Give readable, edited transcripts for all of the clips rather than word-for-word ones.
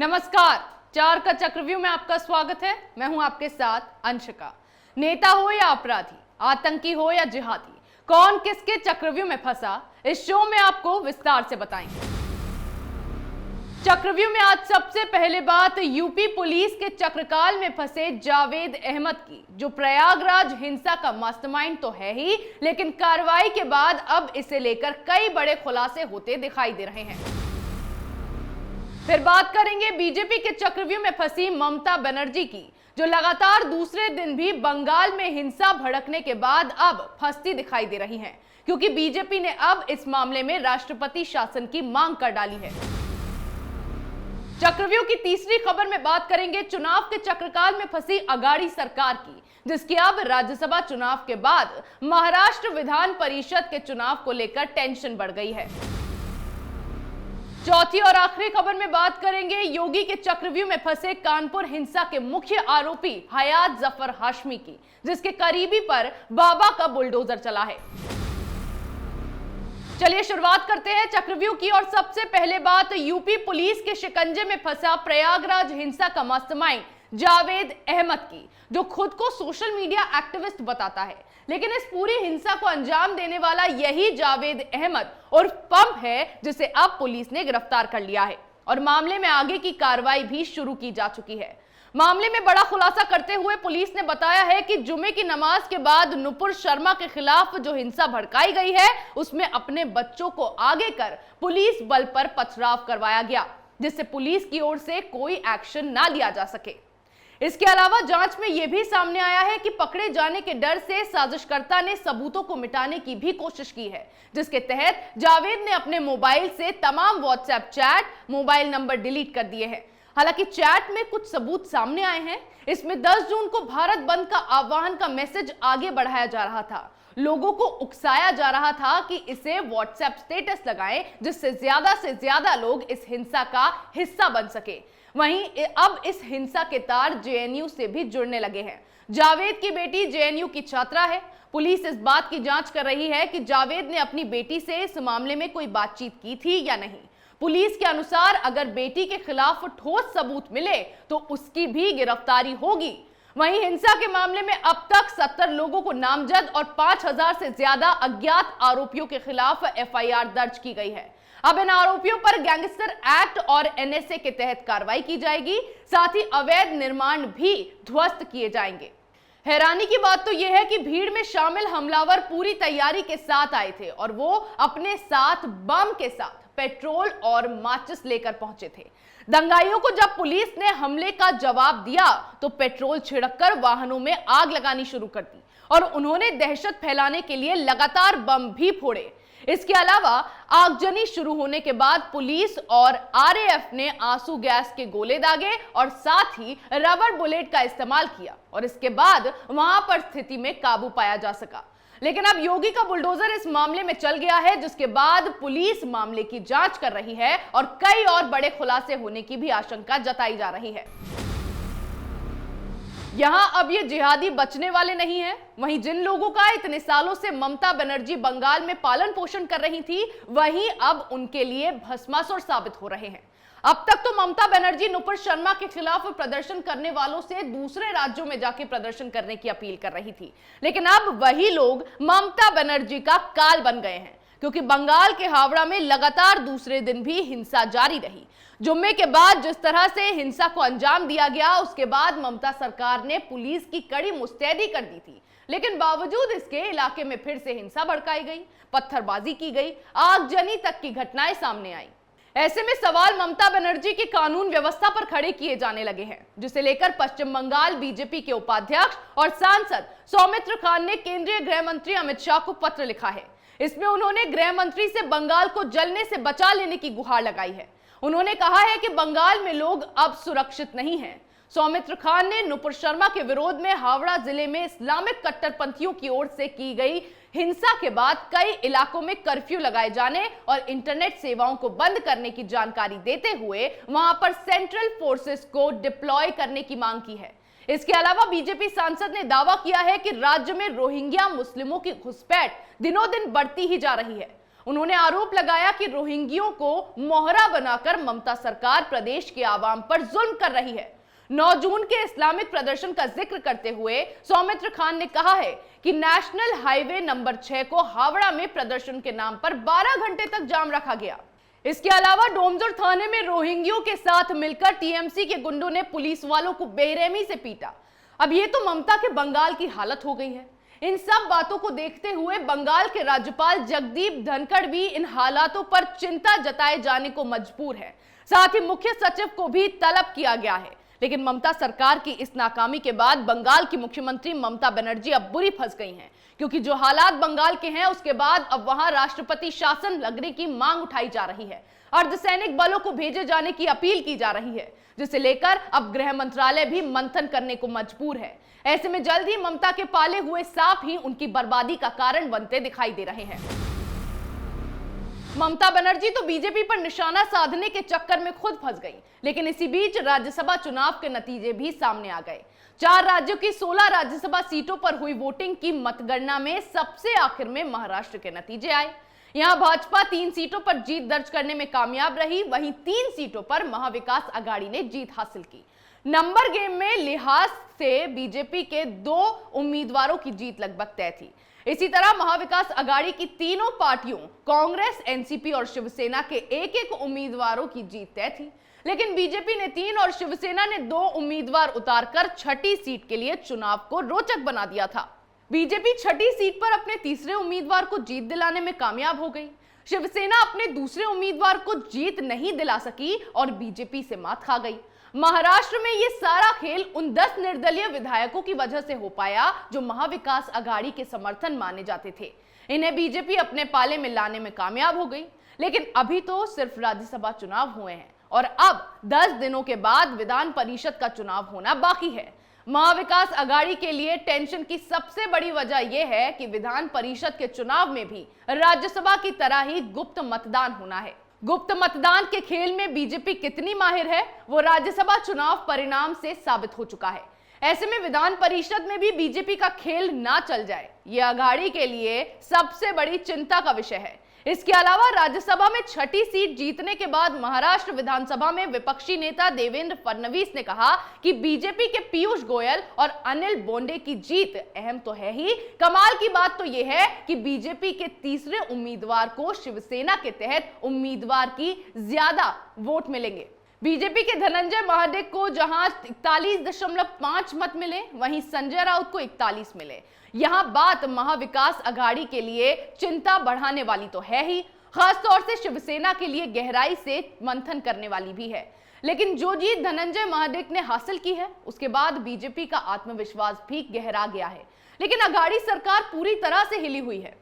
नमस्कार, चार का चक्रव्यूह में आपका स्वागत है। मैं हूं आपके साथ अंशिका। नेता हो या अपराधी, आतंकी हो या जिहादी, कौन किसके चक्रव्यूह में फंसा, इस शो में आपको विस्तार से बताएंगे। चक्रव्यूह में आज सबसे पहले बात यूपी पुलिस के चक्रकाल में फंसे जावेद अहमद की, जो प्रयागराज हिंसा का मास्टरमाइंड तो है ही, लेकिन कार्रवाई के बाद अब इसे लेकर कई बड़े खुलासे होते दिखाई दे रहे हैं। फिर बात करेंगे बीजेपी के चक्रव्यूह में फंसी ममता बनर्जी की, जो लगातार दूसरे दिन भी बंगाल में हिंसा भड़कने के बाद अब फंसती दिखाई दे रही हैं, क्योंकि बीजेपी ने अब इस मामले में राष्ट्रपति शासन की मांग कर डाली है। चक्रव्यूह की तीसरी खबर में बात करेंगे चुनाव के चक्रकाल में फंसी अगाड़ी सरकार की, जिसकी अब राज्यसभा चुनाव के बाद महाराष्ट्र विधान परिषद के चुनाव को लेकर टेंशन बढ़ गई है। चौथी और आखिरी खबर में बात करेंगे योगी के चक्रव्यूह में फंसे कानपुर हिंसा के मुख्य आरोपी हयात जफर हाशमी की, जिसके करीबी पर बाबा का बुलडोजर चला है। चलिए शुरुआत करते हैं चक्रव्यूह की, और सबसे पहले बात यूपी पुलिस के शिकंजे में फंसा प्रयागराज हिंसा का मास्टरमाइंड जावेद अहमद की, जो खुद को सोशल मीडिया एक्टिविस्ट बताता है, लेकिन इस पूरी हिंसा को अंजाम देने वाला यही जावेद अहमद उर्फ पंप है, जिसे अब पुलिस ने गिरफ्तार कर लिया है और मामले में आगे की कार्रवाई भी शुरू की जा चुकी है। मामले में बड़ा खुलासा करते हुए पुलिस ने बताया है कि जुमे की नमाज के बाद नुपुर शर्मा के खिलाफ जो हिंसा भड़काई गई है, उसमें अपने बच्चों को आगे कर पुलिस बल पर पथराव करवाया गया, जिससे पुलिस की ओर से कोई एक्शन ना लिया जा सके। इसके अलावा जांच में यह भी सामने आया है कि पकड़े जाने के डर से साजिशकर्ता ने सबूतों को मिटाने की भी कोशिश की है, जिसके तहत जावेद ने अपने मोबाइल से तमाम WhatsApp chat, mobile number delete कर दिए हैं। हालांकि चैट में कुछ सबूत सामने आए हैं। इसमें 10 जून को भारत बंद का आह्वान का मैसेज आगे बढ़ाया जा रहा था। लोगों को उकसाया जा रहा था कि इसे व्हाट्सएप स्टेटस लगाएं, जिससे ज्यादा से ज्यादा लोग इस हिंसा का हिस्सा बन सके। वहीं अब इस हिंसा के तार जेएनयू से भी जुड़ने लगे हैं। जावेद की बेटी जेएनयू की छात्रा है। पुलिस इस बात की जांच कर रही है कि जावेद ने अपनी बेटी से इस मामले में कोई बातचीत की थी या नहीं। पुलिस के अनुसार अगर बेटी के खिलाफ ठोस सबूत मिले तो उसकी भी गिरफ्तारी होगी। वहीं हिंसा के मामले में अब तक 70 लोगों को नामजद और 5000 से ज्यादा अज्ञात आरोपियों के खिलाफ एफआईआर दर्ज की गई है। अब इन आरोपियों पर गैंगस्टर एक्ट और एनएसए के तहत कार्रवाई की जाएगी। साथ ही अवैध निर्माण भी ध्वस्त किए जाएंगे। हैरानी की बात तो यह है कि भीड़ में शामिल हमलावर पूरी तैयारी के साथ आए थे और वो अपने साथ बम के साथ पेट्रोल और माचिस लेकर पहुंचे थे। दंगाइयों को जब पुलिस ने हमले का जवाब दिया तो पेट्रोल छिड़ककर वाहनों में आग लगानी शुरू कर दी और उन्होंने दहशत फैलाने के लिए लगातार बम भी फोड़े। इसके अलावा आगजनी शुरू होने के बाद पुलिस और आरएएफ ने आंसू गैस के गोले दागे और साथ ही रबर बुलेट का इस्तेमाल किया और इसके बाद वहां पर स्थिति में काबू पाया जा सका। लेकिन अब योगी का बुलडोजर इस मामले में चल गया है, जिसके बाद पुलिस मामले की जांच कर रही है और कई और बड़े खुलासे होने की भी आशंका जताई जा रही है। यहां अब ये जिहादी बचने वाले नहीं हैं। वहीं जिन लोगों का इतने सालों से ममता बनर्जी बंगाल में पालन पोषण कर रही थी, वहीं अब उनके लिए भस्मासुर साबित हो रहे हैं। अब तक तो ममता बनर्जी नुपुर शर्मा के खिलाफ प्रदर्शन करने वालों से दूसरे राज्यों में जाके प्रदर्शन करने की अपील कर रही थी, लेकिन अब वही लोग ममता बनर्जी का काल बन गए हैं, क्योंकि बंगाल के हावड़ा में लगातार दूसरे दिन भी हिंसा जारी रही। जुम्मे के बाद जिस तरह से हिंसा को अंजाम दिया गया, उसके बाद ममता सरकार ने पुलिस की कड़ी मुस्तैदी कर दी थी, लेकिन बावजूद इसके इलाके में फिर से हिंसा भड़काई गई, पत्थरबाजी की गई, आगजनी तक की घटनाएं सामने आई। ऐसे में सवाल ममता बनर्जी की कानून व्यवस्था पर खड़े किए जाने लगे हैं, जिसे लेकर पश्चिम बंगाल बीजेपी के उपाध्यक्ष और सांसद सौमित्र खान ने केंद्रीय गृह मंत्री अमित शाह को पत्र लिखा है। इसमें उन्होंने गृह मंत्री से बंगाल को जलने से बचा लेने की गुहार लगाई है। उन्होंने कहा है कि बंगाल में लोग अब सुरक्षित नहीं हैं। सौमित्र खान ने नुपुर शर्मा के विरोध में हावड़ा जिले में इस्लामिक कट्टरपंथियों की ओर से की गई हिंसा के बाद कई इलाकों में कर्फ्यू लगाए जाने और इंटरनेट सेवाओं को बंद करने की जानकारी देते हुए वहां पर सेंट्रल फोर्सेस को डिप्लॉय करने की मांग की है। इसके अलावा बीजेपी सांसद ने दावा किया है कि राज्य में रोहिंग्या मुस्लिमों की घुसपैठ दिनों दिन बढ़ती ही जा रही है। उन्होंने आरोप लगाया कि रोहिंग्यों को मोहरा बनाकर ममता सरकार प्रदेश के आवाम पर जुल्म कर रही है। 9 जून के इस्लामिक प्रदर्शन का जिक्र करते हुए सौमित्र खान ने कहा है कि नेशनल हाईवे नंबर 6 को हावड़ा में प्रदर्शन के नाम पर 12 घंटे तक जाम रखा गया। इसके अलावा डोमजुर थाने में रोहिंग्यों के साथ मिलकर टीएमसी के गुंडों ने पुलिस वालों को बेरहमी से पीटा। अब ये तो ममता के बंगाल की हालत हो गई है। इन सब बातों को देखते हुए बंगाल के राज्यपाल जगदीप धनखड़ भी इन हालातों पर चिंता जताए जाने को मजबूर है। साथ ही मुख्य सचिव को भी तलब किया गया है। लेकिन ममता सरकार की इस नाकामी के बाद बंगाल की मुख्यमंत्री ममता बनर्जी अब बुरी फंस गई हैं, क्योंकि जो हालात बंगाल के हैं उसके बाद अब वहां राष्ट्रपति शासन लगने की मांग उठाई जा रही है। अर्धसैनिक बलों को भेजे जाने की अपील की जा रही है, जिसे लेकर अब गृह मंत्रालय भी मंथन करने को मजबूर है। ऐसे में जल्द ही ममता के पाले हुए सांप ही उनकी बर्बादी का कारण बनते दिखाई दे रहे हैं। ममता बनर्जी तो बीजेपी पर निशाना साधने के चक्कर में खुद फंस गई, लेकिन इसी बीच राज्यसभा चुनाव के नतीजे भी सामने आ गए। 4 राज्यों की 16 राज्यसभा सीटों पर हुई वोटिंग की मतगणना में सबसे आखिर में महाराष्ट्र के नतीजे आए। यहां भाजपा 3 सीटों पर जीत दर्ज करने में कामयाब रही, वहीं 3 सीटों पर महाविकास अघाड़ी ने जीत हासिल की। नंबर गेम में लिहाज से बीजेपी के 2 उम्मीदवारों की जीत लगभग तय थी। इसी तरह महाविकास अघाड़ी की तीनों पार्टियों कांग्रेस, एनसीपी और शिवसेना के 1-1 उम्मीदवारों की जीत तय थी। लेकिन बीजेपी ने 3 और शिवसेना ने 2 उम्मीदवार उतारकर छठी सीट के लिए चुनाव को रोचक बना दिया था। बीजेपी छठी सीट पर अपने तीसरे उम्मीदवार को जीत दिलाने में कामयाब हो गई। शिवसेना अपने दूसरे उम्मीदवार को जीत नहीं दिला सकी और बीजेपी से मात खा गई। महाराष्ट्र में ये सारा खेल उन 10 निर्दलीय विधायकों की वजह से हो पाया जो महाविकास अघाड़ी के समर्थन माने जाते थे। इन्हें बीजेपी अपने पाले में लाने में कामयाब हो गई। लेकिन अभी तो सिर्फ राज्यसभा चुनाव हुए हैं और अब 10 दिनों के बाद विधान परिषद का चुनाव होना बाकी है। महाविकास अघाड़ी के लिए टेंशन की सबसे बड़ी वजह यह है कि विधान परिषद के चुनाव में भी राज्यसभा की तरह ही गुप्त मतदान होना है। गुप्त मतदान के खेल में बीजेपी कितनी माहिर है वो राज्यसभा चुनाव परिणाम से साबित हो चुका है। ऐसे में विधान परिषद में भी बीजेपी का खेल ना चल जाए, ये अघाड़ी के लिए सबसे बड़ी चिंता का विषय है। इसके अलावा राज्यसभा में छठी सीट जीतने के बाद महाराष्ट्र विधानसभा में विपक्षी नेता देवेंद्र फडणवीस ने कहा कि बीजेपी के पीयूष गोयल और अनिल बोंडे की जीत अहम तो है ही, कमाल की बात तो यह है कि बीजेपी के तीसरे उम्मीदवार को शिवसेना के तहत उम्मीदवार की ज्यादा वोट मिलेंगे। बीजेपी के धनंजय महाडिक को जहां 41.5 मत मिले, वहीं संजय राउत को 41 मिले। यहां बात महाविकास अघाड़ी के लिए चिंता बढ़ाने वाली तो है ही, खासतौर से शिवसेना के लिए गहराई से मंथन करने वाली भी है। लेकिन जो जीत धनंजय महाडिक ने हासिल की है उसके बाद बीजेपी का आत्मविश्वास भी गहरा गया है। लेकिन अघाड़ी सरकार पूरी तरह से हिली हुई है।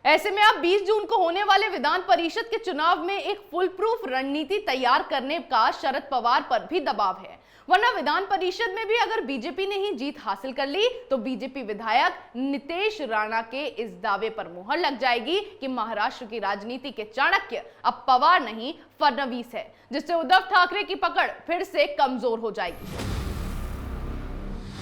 ऐसे में अब 20 जून को होने वाले विधान परिषद के चुनाव में एक फुल प्रूफ रणनीति तैयार करने का शरद पवार पर भी दबाव है, वरना विधान परिषद में भी अगर बीजेपी ने ही जीत हासिल कर ली तो बीजेपी विधायक नितेश राणा के इस दावे पर मुहर लग जाएगी कि महाराष्ट्र की राजनीति के चाणक्य अब पवार नहीं फडणवीस है, जिससे उद्धव ठाकरे की पकड़ फिर से कमजोर हो जाएगी।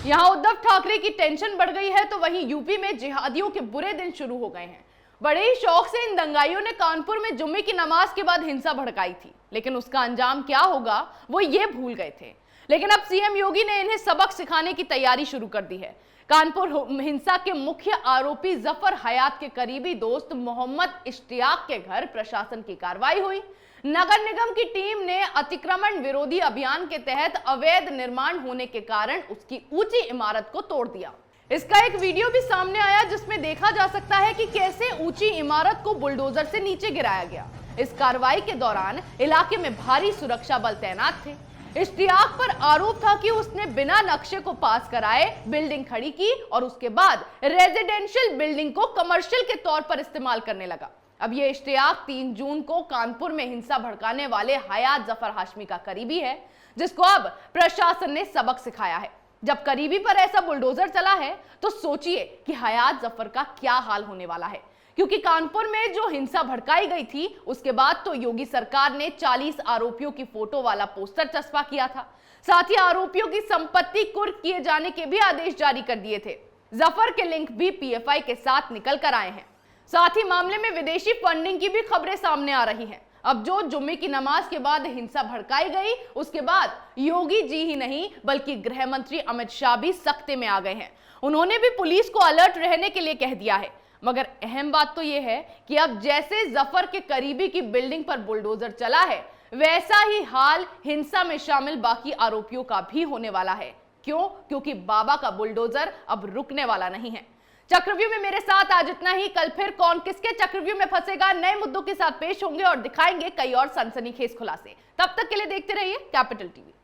यहां उद्धव ठाकरे की टेंशन बढ़ गई है तो वहीं यूपी में जिहादियों के बुरे दिन शुरू हो गए हैं। बड़े ही शौक से इन दंगाइयों ने कानपुर में जुम्मे की नमाज के बाद हिंसा भड़काई थी, लेकिन उसका अंजाम क्या होगा वो ये भूल गए थे। लेकिन अब सीएम योगी ने इन्हें सबक सिखाने की तैयारी शुरू कर दी है। कानपुर हिंसा के मुख्य आरोपी जफर हयात के करीबी दोस्त मोहम्मद इश्तियाक के घर प्रशासन की कार्रवाई हुई। नगर निगम की टीम ने अतिक्रमण विरोधी अभियान के तहत अवैध निर्माण होने के कारण उसकी ऊंची इमारत को तोड़ दिया। इसका एक वीडियो भी सामने आया जिसमें देखा जा सकता है कि कैसे ऊंची इमारत को बुलडोजर से नीचे गिराया गया। इस कार्रवाई के दौरान इलाके में भारी सुरक्षा बल तैनात थे। इश्तियाक पर आरोप था कि उसने बिना नक्शे को पास कराए बिल्डिंग खड़ी की और उसके बाद रेजिडेंशियल बिल्डिंग को कमर्शियल के तौर पर इस्तेमाल करने लगा। अब ये इश्तियाक 3 जून को कानपुर में हिंसा भड़काने वाले हयात जफर हाशमी का करीबी है, जिसको अब प्रशासन ने सबक सिखाया है। जब करीबी पर ऐसा बुलडोजर चला है तो सोचिए कि हयात जफर का क्या हाल होने वाला है, क्योंकि कानपुर में जो हिंसा भड़काई गई थी उसके बाद तो योगी सरकार ने 40 आरोपियों की फोटो वाला पोस्टर चस्पा किया था। साथ ही आरोपियों की संपत्ति कुर्क किए जाने के भी आदेश जारी कर दिए थे। जफर के लिंक भी पीएफआई के साथ निकल कर आए हैं। साथ ही मामले में विदेशी फंडिंग की भी खबरें सामने आ रही हैं। अब जो जुम्मे की नमाज के बाद हिंसा भड़काई गई, उसके बाद योगी जी ही नहीं बल्कि गृह मंत्री अमित शाह भी सख्ते में आ गए हैं। उन्होंने भी पुलिस को अलर्ट रहने के लिए कह दिया है। मगर अहम बात तो यह है कि अब जैसे जफर के करीबी की बिल्डिंग पर बुलडोजर चला है, वैसा ही हाल हिंसा में शामिल बाकी आरोपियों का भी होने वाला है। क्यों? क्योंकि बाबा का बुलडोजर अब रुकने वाला नहीं है। चक्रव्यूह में मेरे साथ आज इतना ही। कल फिर कौन किसके चक्रव्यूह में फंसेगा, नए मुद्दों के साथ पेश होंगे और दिखाएंगे कई और सनसनीखेज खुलासे। तब तक के लिए देखते रहिए कैपिटल टीवी।